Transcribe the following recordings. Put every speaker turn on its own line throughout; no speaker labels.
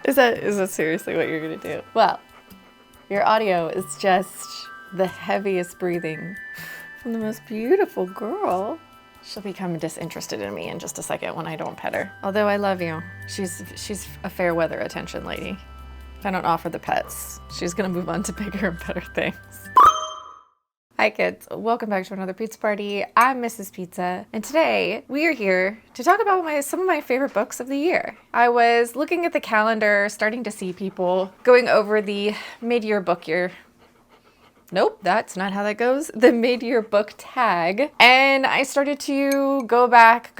Is that seriously what you're gonna do? Well, your audio is just the heaviest breathing from the most beautiful girl. She'll become disinterested in me in just a second when I don't pet her. Although I love you. She's a fair weather attention lady. If I don't offer the pets, she's gonna move on to bigger and better things. Hi kids, welcome back to another pizza party. I'm Mrs. Pizza, and today we are here to talk about some of my favorite books of the year. I was looking at the calendar, starting to see people going over the mid-year book year. Nope, that's not how that goes. The mid-year book tag. And I started to go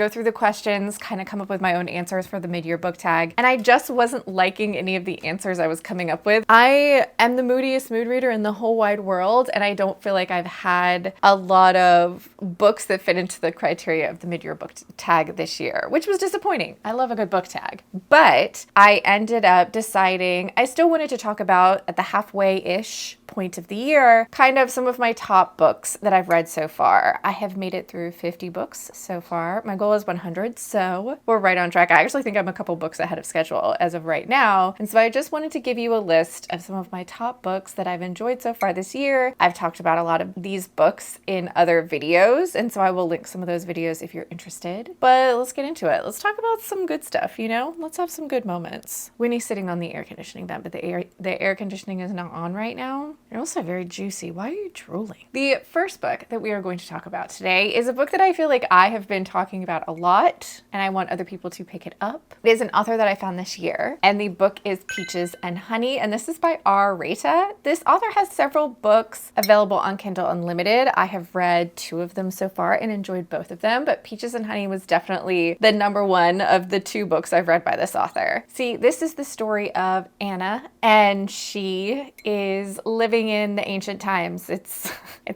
through the questions, kind of come up with my own answers for the mid-year book tag. And I just wasn't liking any of the answers I was coming up with. I am the moodiest mood reader in the whole wide world, and I don't feel like I've had a lot of books that fit into the criteria of the mid-year book tag this year, which was disappointing. I love a good book tag. But I ended up deciding I still wanted to talk about, at the halfway-ish point of the year, kind of some of my top books that I've read so far. I have made it through 50 books so far. My goal is 100, so we're right on track. I actually think I'm a couple books ahead of schedule as of right now. And so I just wanted to give you a list of some of my top books that I've enjoyed so far this year. I've talked about a lot of these books in other videos, and so I will link some of those videos if you're interested. But let's get into it. Let's talk about some good stuff, you know? Let's have some good moments. Winnie's sitting on the air conditioning vent, but the air conditioning is not on right now. They're also very juicy. Why are you drooling? The first book that we are going to talk about today is a book that I feel like I have been talking about a lot, and I want other people to pick it up. It is an author that I found this year, and the book is Peaches and Honey, and this is by Raeta. This author has several books available on Kindle Unlimited. I have read 2 of them so far and enjoyed both of them, but Peaches and Honey was definitely the number 1 of the 2 books I've read by this author. See, this is the story of Anna, and she is living in the ancient times. It's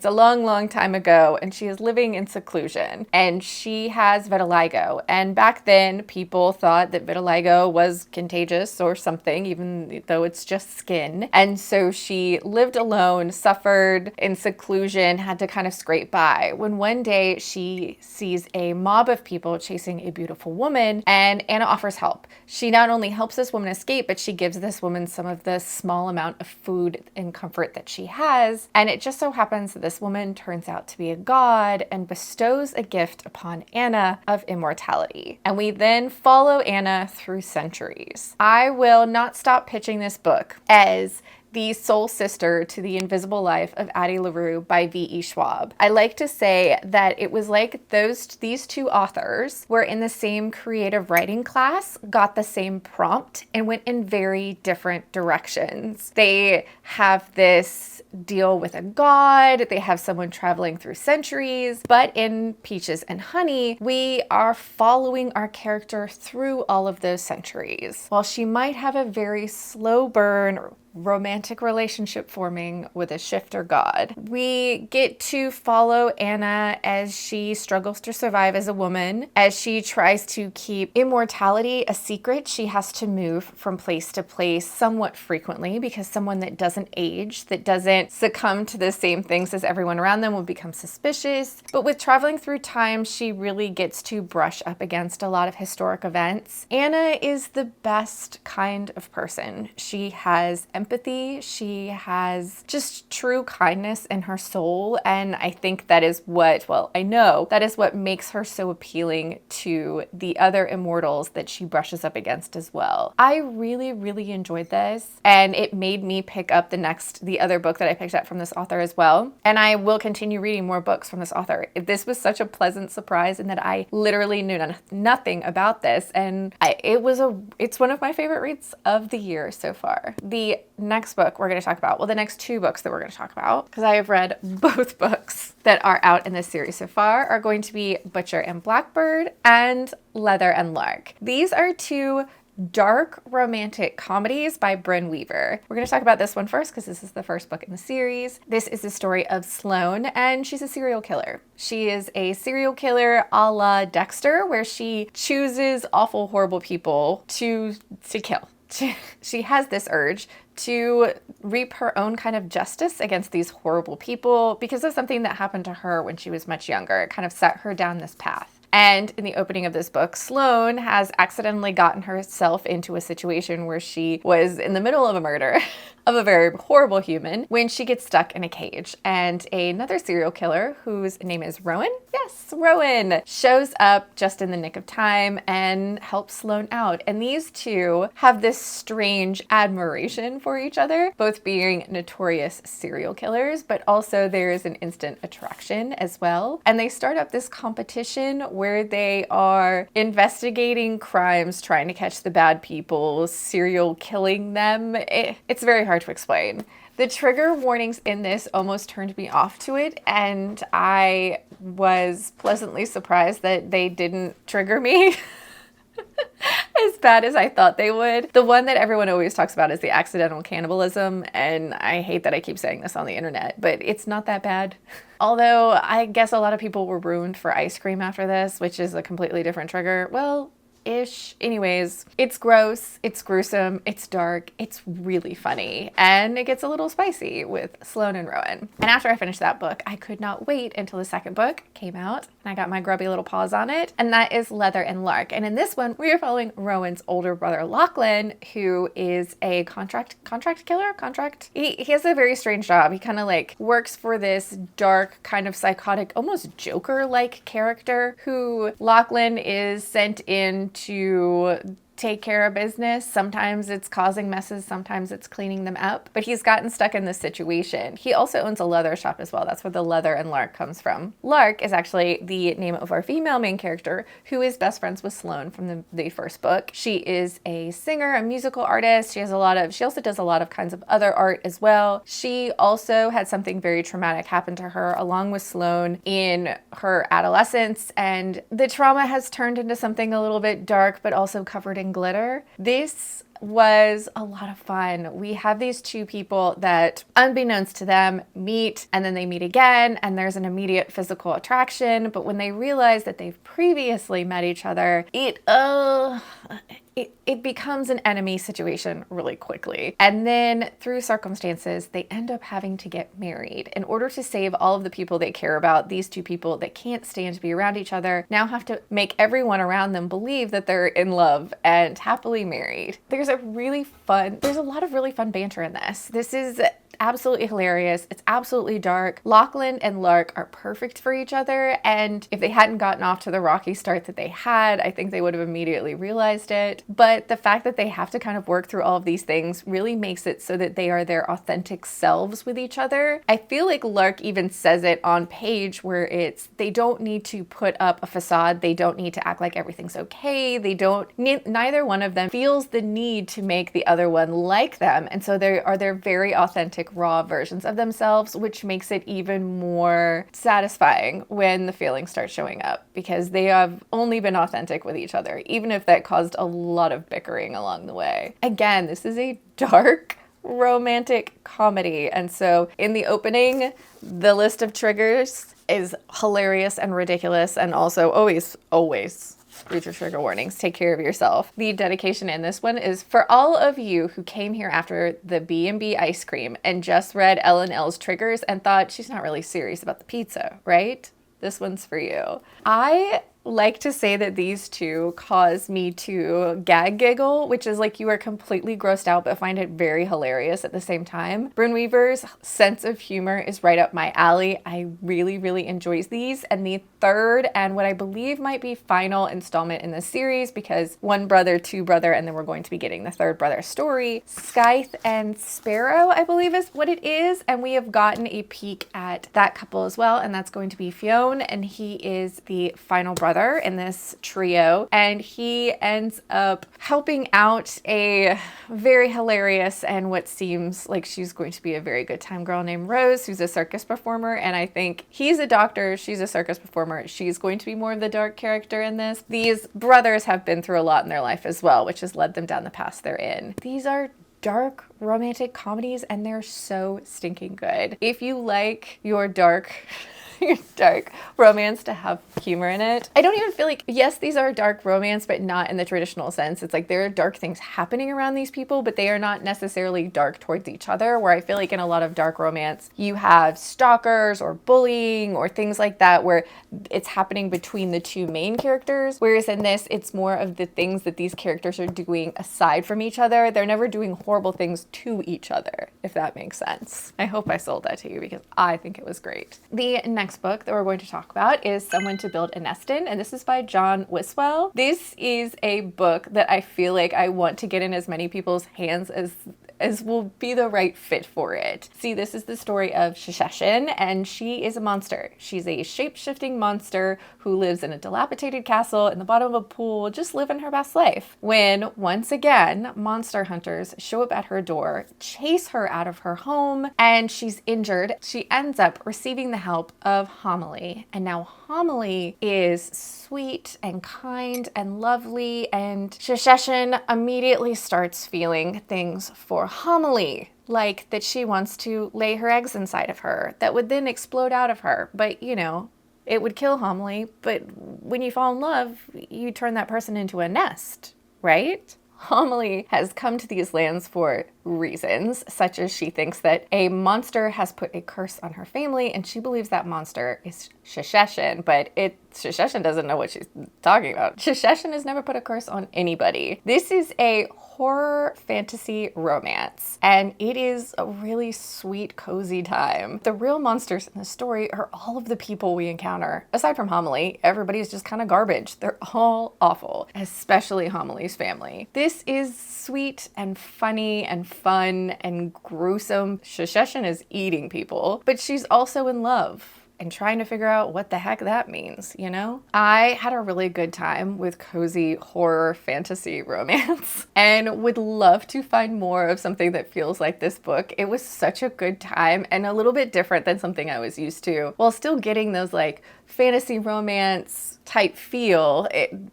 a long time ago, and she is living in seclusion, and she has vitiligo. And back then, people thought that vitiligo was contagious or something, even though it's just skin. And so she lived alone, suffered in seclusion, had to kind of scrape by, when one day she sees a mob of people chasing a beautiful woman, and Anna offers help. She not only helps this woman escape, but she gives this woman some of the small amount of food and comfort that she has. And it just so happens that this woman turns out to be a god and bestows a gift upon Anna of immortality. And we then follow Anna through centuries. I will not stop pitching this book as the soul sister to The Invisible Life of Addie LaRue by V.E. Schwab. I like to say that it was like these 2 authors were in the same creative writing class, got the same prompt, and went in very different directions. They have this deal with a god, they have someone traveling through centuries, but in Peaches and Honey, we are following our character through all of those centuries. While she might have a very slow burn romantic relationship forming with a shifter god, we get to follow Anna as she struggles to survive as a woman. As she tries to keep immortality a secret, she has to move from place to place somewhat frequently, because someone that doesn't age, that doesn't succumb to the same things as everyone around them, will become suspicious. But with traveling through time, she really gets to brush up against a lot of historic events. Anna is the best kind of person. She has empathy. She has just true kindness in her soul. And I think that is I know that is what makes her so appealing to the other immortals that she brushes up against as well. I really enjoyed this, and it made me pick up the other book that I picked up from this author as well. And I will continue reading more books from this author. This was such a pleasant surprise in that I literally knew nothing about this, and it's one of my favorite reads of the year so far. The next book we're going to talk about, the next 2 books that we're going to talk about, because I have read both books that are out in this series so far, are going to be Butcher and Blackbird and Leatherandlark. These are 2 dark romantic comedies by Brynne Weaver. We're going to talk about this one first because this is the first book in the series. This is the story of Sloane, and she's a serial killer. She is a serial killer a la Dexter, where she chooses awful, horrible people to kill. She has this urge to reap her own kind of justice against these horrible people because of something that happened to her when she was much younger. It kind of set her down this path. And in the opening of this book, Sloane has accidentally gotten herself into a situation where she was in the middle of a murder of a very horrible human when she gets stuck in a cage. And another serial killer, whose name is Rowan, yes, Rowan, shows up just in the nick of time and helps Sloane out. And these two have this strange admiration for each other, both being notorious serial killers, but also there is an instant attraction as well. And they start up this competition where they are investigating crimes, trying to catch the bad people, serial killing them. It's very hard to explain. The trigger warnings in this almost turned me off to it, and I was pleasantly surprised that they didn't trigger me as bad as I thought they would. The one that everyone always talks about is the accidental cannibalism, and I hate that I keep saying this on the internet, but it's not that bad. Although I guess a lot of people were ruined for ice cream after this, which is a completely different trigger. Well, ish. Anyways, it's gross, it's gruesome, it's dark, it's really funny, and it gets a little spicy with Sloane and Rowan. And after I finished that book, I could not wait until the second book came out, and I got my grubby little paws on it, and that is Leatherandlark. And in this one, we are following Rowan's older brother, Lachlan, who is a contract killer? He has a very strange job. He kind of like works for this dark, kind of psychotic, almost Joker-like character who Lachlan is sent in to take care of business. Sometimes it's causing messes, sometimes it's cleaning them up, but he's gotten stuck in this situation. He also owns a leather shop as well. That's where the Leatherandlark comes from. Lark is actually the name of our female main character, who is best friends with Sloane from the first book. She is a singer, a musical artist. She also does a lot of kinds of other art as well. She also had something very traumatic happen to her along with Sloane in her adolescence, and the trauma has turned into something a little bit dark, but also covered in glitter. This was a lot of fun. We have these two people that, unbeknownst to them, meet, and then they meet again, and there's an immediate physical attraction. But when they realize that they've previously met each other, it becomes an enemy situation really quickly. And then through circumstances, they end up having to get married. In order to save all of the people they care about, these two people that can't stand to be around each other now have to make everyone around them believe that they're in love and happily married. There's a lot of really fun banter in this. This is absolutely hilarious. It's absolutely dark. Lachlan and Lark are perfect for each other, and if they hadn't gotten off to the rocky start that they had, I think they would have immediately realized it. But the fact that they have to kind of work through all of these things really makes it so that they are their authentic selves with each other. I feel like Lark even says it on page where they don't need to put up a facade. They don't need to act like everything's okay. Neither one of them feels the need to make the other one like them. And so they are their very authentic, raw versions of themselves, which makes it even more satisfying when the feelings start showing up, because they have only been authentic with each other, even if that caused a lot of bickering along the way. Again, this is a dark romantic comedy, and so in the opening, the list of triggers is hilarious and ridiculous, and also always read your trigger warnings. Take care of yourself. The dedication in this one is for all of you who came here after the B&B ice cream and just read L&L's triggers and thought she's not really serious about the pizza, right? This one's for you. I like to say that these two cause me to gag giggle, which is like you are completely grossed out but find it very hilarious at the same time. Brynne Weaver's sense of humor is right up my alley. I really, really enjoy these. And the third and what I believe might be final installment in this series, because one brother, two brother, and then we're going to be getting the third brother story, Scythe and Sparrow, I believe is what it is. And we have gotten a peek at that couple as well, and that's going to be Fionn, and he is the final brother in this trio, and he ends up helping out a very hilarious and what seems like she's going to be a very good time girl named Rose, who's a circus performer. And I think he's a doctor, she's a circus performer. She's going to be more of the dark character in this. These brothers have been through a lot in their life as well, which has led them down the path they're in. These are dark romantic comedies, and they're so stinking good. If you like your dark dark romance to have humor in it. I don't even feel like, yes, these are dark romance, but not in the traditional sense. It's like there are dark things happening around these people, but they are not necessarily dark towards each other, where I feel like in a lot of dark romance, you have stalkers or bullying or things like that, where it's happening between the two main characters. Whereas in this, it's more of the things that these characters are doing aside from each other. They're never doing horrible things to each other, if that makes sense. I hope I sold that to you because I think it was great. The next book that we're going to talk about is Someone to Build a Nest In, and this is by John Wiswell. This is a book that I feel like I want to get in as many people's hands as will be the right fit for it. See, this is the story of Shisheshin, and she is a monster. She's a shape-shifting monster who lives in a dilapidated castle in the bottom of a pool, just living her best life. When, once again, monster hunters show up at her door, chase her out of her home, and she's injured, she ends up receiving the help of Homily. And now Homily is sweet and kind and lovely, and Shisheshin immediately starts feeling things for Homily, like that she wants to lay her eggs inside of her that would then explode out of her. But, you know, it would kill Homily, but when you fall in love, you turn that person into a nest, right? Homily has come to these lands for reasons, such as she thinks that a monster has put a curse on her family, and she believes that monster is Shisheshin, but Shisheshin doesn't know what she's talking about. Shisheshin has never put a curse on anybody. This is a horror fantasy romance, and it is a really sweet, cozy time. The real monsters in the story are all of the people we encounter. Aside from Homily, everybody's just kind of garbage. They're all awful, especially Homily's family. This is sweet and funny and fun and gruesome. Shisheshin is eating people, but she's also in love and trying to figure out what the heck that means, you know? I had a really good time with cozy horror fantasy romance and would love to find more of something that feels like this book. It was such a good time and a little bit different than something I was used to, while still getting those like fantasy romance type feel,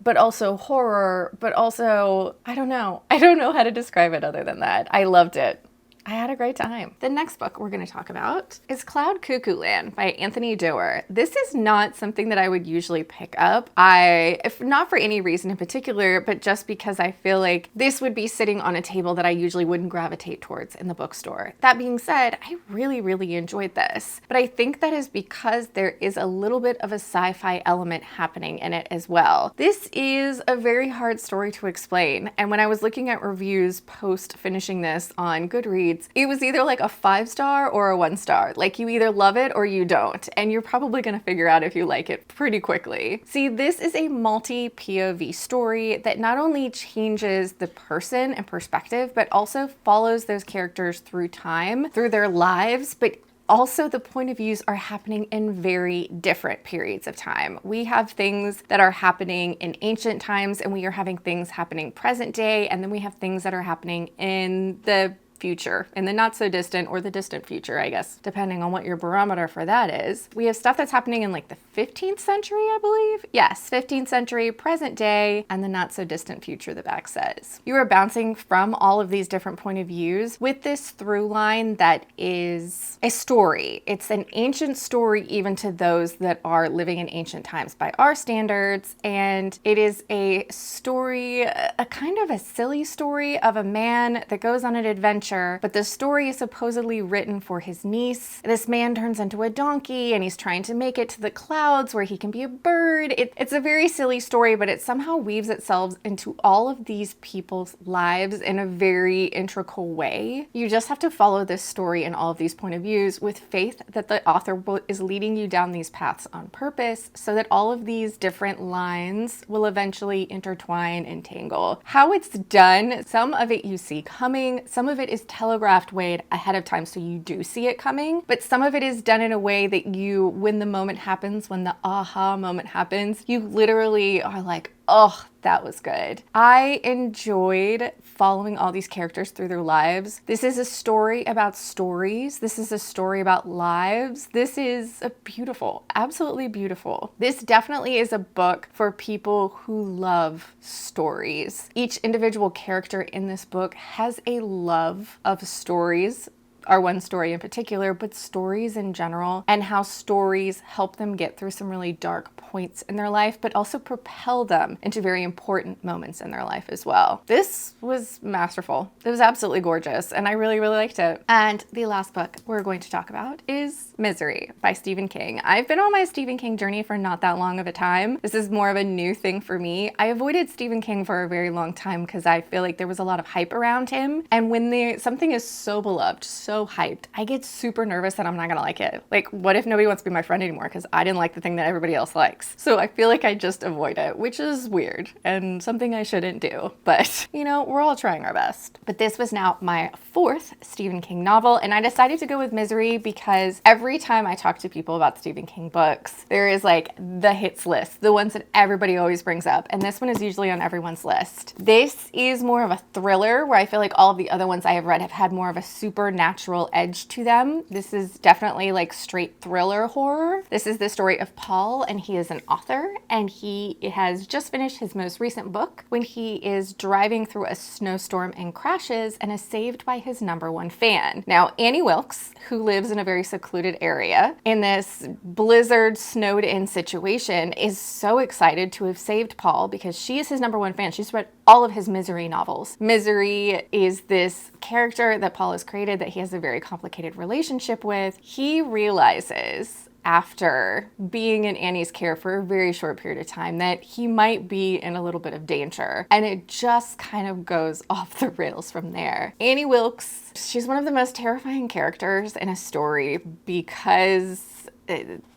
but also horror, but also, I don't know how to describe it other than that. I loved it. I had a great time. The next book we're going to talk about is Cloud Cuckoo Land by Anthony Doerr. This is not something that I would usually pick up. If not for any reason in particular, but just because I feel like this would be sitting on a table that I usually wouldn't gravitate towards in the bookstore. That being said, I really, really enjoyed this, but I think that is because there is a little bit of a sci-fi element happening in it as well. This is a very hard story to explain, and when I was looking at reviews post finishing this on Goodreads, it was either like a 5-star or a 1-star. Like you either love it or you don't, and you're probably gonna figure out if you like it pretty quickly. See, this is a multi-POV story that not only changes the person and perspective, but also follows those characters through time, through their lives, but also, the point of views are happening in very different periods of time. We have things that are happening in ancient times, and we are having things happening present day, and then we have things that are happening in the future, in the not so distant or the distant future, I guess, depending on what your barometer for that is. We have stuff that's happening in like the 15th century, I believe. Yes, 15th century, present day, and the not so distant future, the back says. You are bouncing from all of these different point of views with this through line that is a story. It's an ancient story even to those that are living in ancient times by our standards, and it is a story, a kind of a silly story of a man that goes on an adventure, but the story is supposedly written for his niece. This man turns into a donkey and he's trying to make it to the clouds where he can be a bird. It's a very silly story, but it somehow weaves itself into all of these people's lives in a very integral way. You just have to follow this story and all of these point of views with faith that the author is leading you down these paths on purpose so that all of these different lines will eventually intertwine and tangle. How it's done, some of it you see coming, some of it is telegraphed way ahead of time so you do see it coming, but some of it is done in a way that you, when the moment happens, when the aha moment happens, you literally are like, oh, that was good. I enjoyed following all these characters through their lives. This is a story about stories. This is a story about lives. This is a beautiful, absolutely beautiful. This definitely is a book for people who love stories. Each individual character in this book has a love of stories, our one story in particular, but stories in general, and how stories help them get through some really dark points in their life, but also propel them into very important moments in their life as well. This was masterful. It was absolutely gorgeous, and I really, really liked it. And the last book we're going to talk about is Misery by Stephen King. I've been on my Stephen King journey for not that long of a time. This is more of a new thing for me. I avoided Stephen King for a very long time because I feel like there was a lot of hype around him. And when something is so beloved, so hyped, I get super nervous that I'm not gonna like it. Like, what if nobody wants to be my friend anymore because I didn't like the thing that everybody else likes? So I feel like I just avoid it, which is weird and something I shouldn't do. But, you know, we're all trying our best. But this was now my 4th Stephen King novel, and I decided to go with Misery because every time I talk to people about Stephen King books, there is like the hits list, the ones that everybody always brings up, and this one is usually on everyone's list. This is more of a thriller, where I feel like all of the other ones I have read have had more of a supernatural edge to them. This is definitely like straight thriller horror. This is the story of Paul, and he is an author, and he has just finished his most recent book when he is driving through a snowstorm and crashes and is saved by his #1 fan. Now, Annie Wilkes, who lives in a very secluded area in this blizzard snowed in situation, is so excited to have saved Paul because she is his #1 fan. She's read all of his Misery novels. Misery is this character that Paul has created that he has a very complicated relationship with. He realizes after being in Annie's care for a very short period of time that he might be in a little bit of danger, and it just kind of goes off the rails from there. Annie Wilkes, she's one of the most terrifying characters in a story because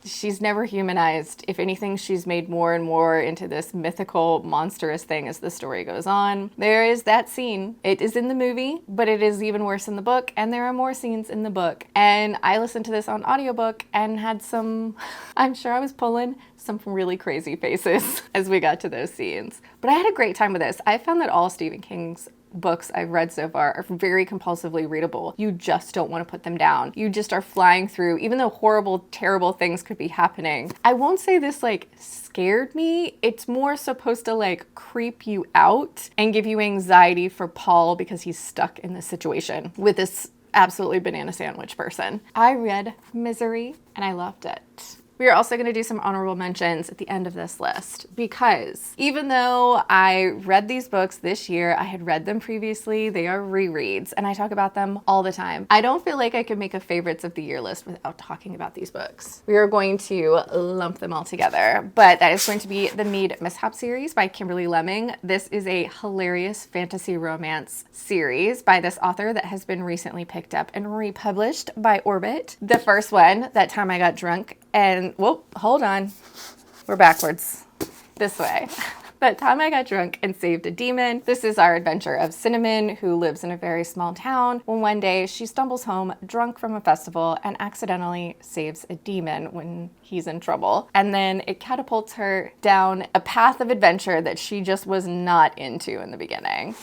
she's never humanized. If anything, she's made more and more into this mythical, monstrous thing as the story goes on. There is that scene. It is in the movie, but it is even worse in the book, and there are more scenes in the book. And I listened to this on audiobook and had some, I'm sure I was pulling some really crazy faces as we got to those scenes. But I had a great time with this. I found that all Stephen King's books I've read so far are very compulsively readable. You just don't want to put them down. You just are flying through, even though horrible, terrible things could be happening. I won't say this like scared me. It's more supposed to like creep you out and give you anxiety for Paul because he's stuck in this situation with this absolutely banana sandwich person. I read Misery and I loved it. We are also going to do some honorable mentions at the end of this list because even though I read these books this year, I had read them previously, they are rereads, and I talk about them all the time. I don't feel like I could make a favorites of the year list without talking about these books. We are going to lump them all together, but that is going to be the Mead Mishap series by Kimberly Lemming. This is a hilarious fantasy romance series by this author that has been recently picked up and republished by Orbit. The first one, That Time I Got Drunk, and whoa, hold on. We're backwards. This way. That Time I Got Drunk and Saved a Demon. This is our adventure of Cinnamon, who lives in a very small town, when one day she stumbles home drunk from a festival and accidentally saves a demon when he's in trouble. And then it catapults her down a path of adventure that she just was not into in the beginning.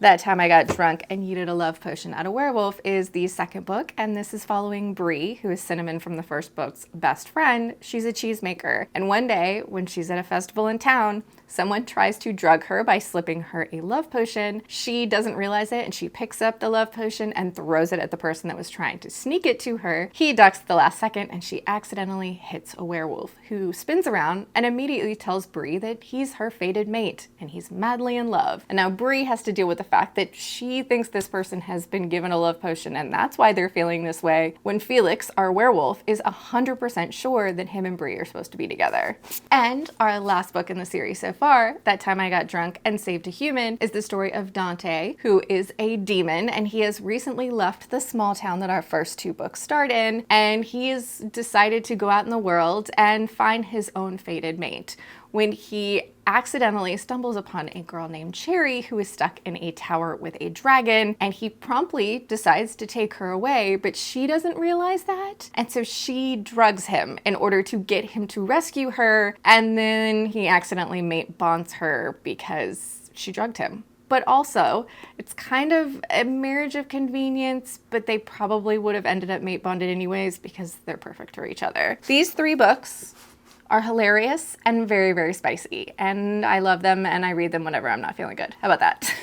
That Time I Got Drunk and Yeeted a Love Potion at a Werewolf is the second book, and this is following Bree, who is Cinnamon from the first book's best friend. She's a cheesemaker, and one day when she's at a festival in town, someone tries to drug her by slipping her a love potion. She doesn't realize it, and she picks up the love potion and throws it at the person that was trying to sneak it to her. He ducks at the last second, and she accidentally hits a werewolf, who spins around and immediately tells Bree that he's her fated mate, and he's madly in love. And now Bree has to deal with the fact that she thinks this person has been given a love potion, and that's why they're feeling this way, when Felix, our werewolf, is 100% sure that him and Bree are supposed to be together. And our last book in the series so far, That Time I Got Drunk and Saved a Human, is the story of Dante, who is a demon, and he has recently left the small town that our first 2 books start in, and he has decided to go out in the world and find his own fated mate, when he accidentally stumbles upon a girl named Cherry who is stuck in a tower with a dragon, and he promptly decides to take her away, but she doesn't realize that, and so she drugs him in order to get him to rescue her, and then he accidentally mate bonds her because she drugged him. But also, it's kind of a marriage of convenience, but they probably would have ended up mate bonded anyways because they're perfect for each other. These 3 books are hilarious and very, very spicy, and I love them, and I read them whenever I'm not feeling good. How about that?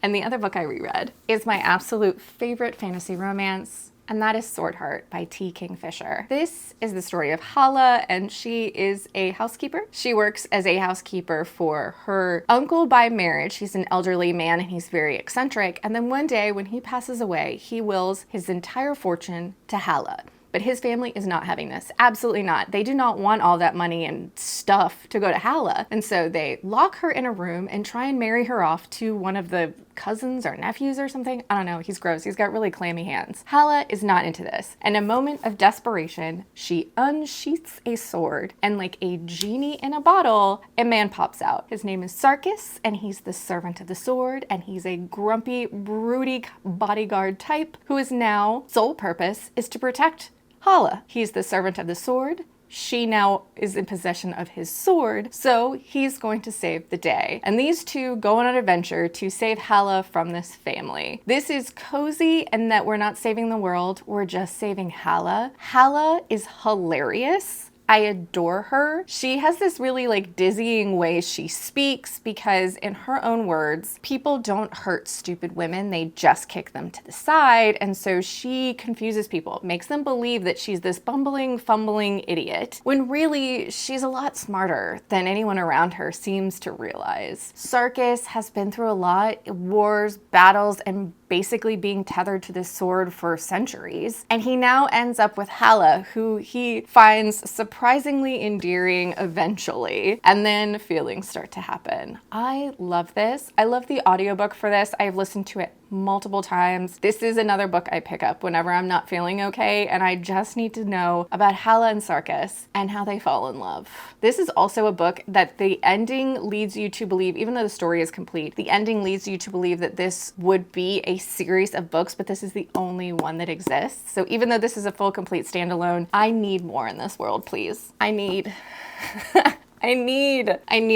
And the other book I reread is my absolute favorite fantasy romance, and that is Swordheart by t.kingfisher. This is the story of Hala, and she is a housekeeper. She works as a housekeeper for her uncle by marriage. He's an elderly man and he's very eccentric. And then one day when he passes away, he wills his entire fortune to Hala. But his family is not having this. Absolutely not. They do not want all that money and stuff to go to Hala. And so they lock her in a room and try and marry her off to one of the cousins or nephews or something. I don't know. He's gross. He's got really clammy hands. Hala is not into this. In a moment of desperation, she unsheaths a sword, and like a genie in a bottle, a man pops out. His name is Sarkis, and he's the servant of the sword, and he's a grumpy, broody bodyguard type whose now sole purpose is to protect Hala. He's the servant of the sword. She now is in possession of his sword, so he's going to save the day. And these two go on an adventure to save Hala from this family. This is cozy in that we're not saving the world, we're just saving Hala. Hala is hilarious. I adore her. She has this really like dizzying way she speaks because, in her own words, people don't hurt stupid women, they just kick them to the side. And so she confuses people, makes them believe that she's this bumbling, fumbling idiot, when really she's a lot smarter than anyone around her seems to realize. Sarkis has been through a lot, wars, battles, and basically being tethered to this sword for centuries. And he now ends up with Hala, who he finds surprisingly endearing eventually. And then feelings start to happen. I love this. I love the audiobook for this. I've listened to it multiple times. This is another book I pick up whenever I'm not feeling okay and I just need to know about Hala and Sarkis and how they fall in love. This is also a book that the ending leads you to believe, even though the story is complete, the ending leads you to believe that this would be a series of books, but this is the only one that exists. So even though this is a full, complete standalone, I need more in this world, please. I need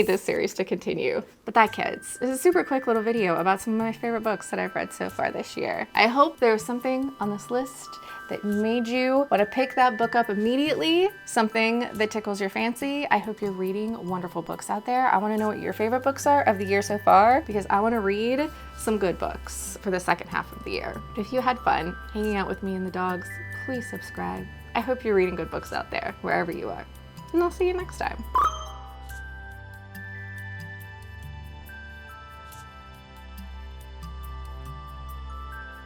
this series to continue. But that, kids, is a super quick little video about some of my favorite books that I've read so far this year. I hope there's something on this list that made you want to pick that book up immediately, something that tickles your fancy. I hope you're reading wonderful books out there. I want to know what your favorite books are of the year so far, because I want to read some good books for the second half of the year. If you had fun hanging out with me and the dogs, please subscribe. I hope you're reading good books out there, wherever you are. And I'll see you next time.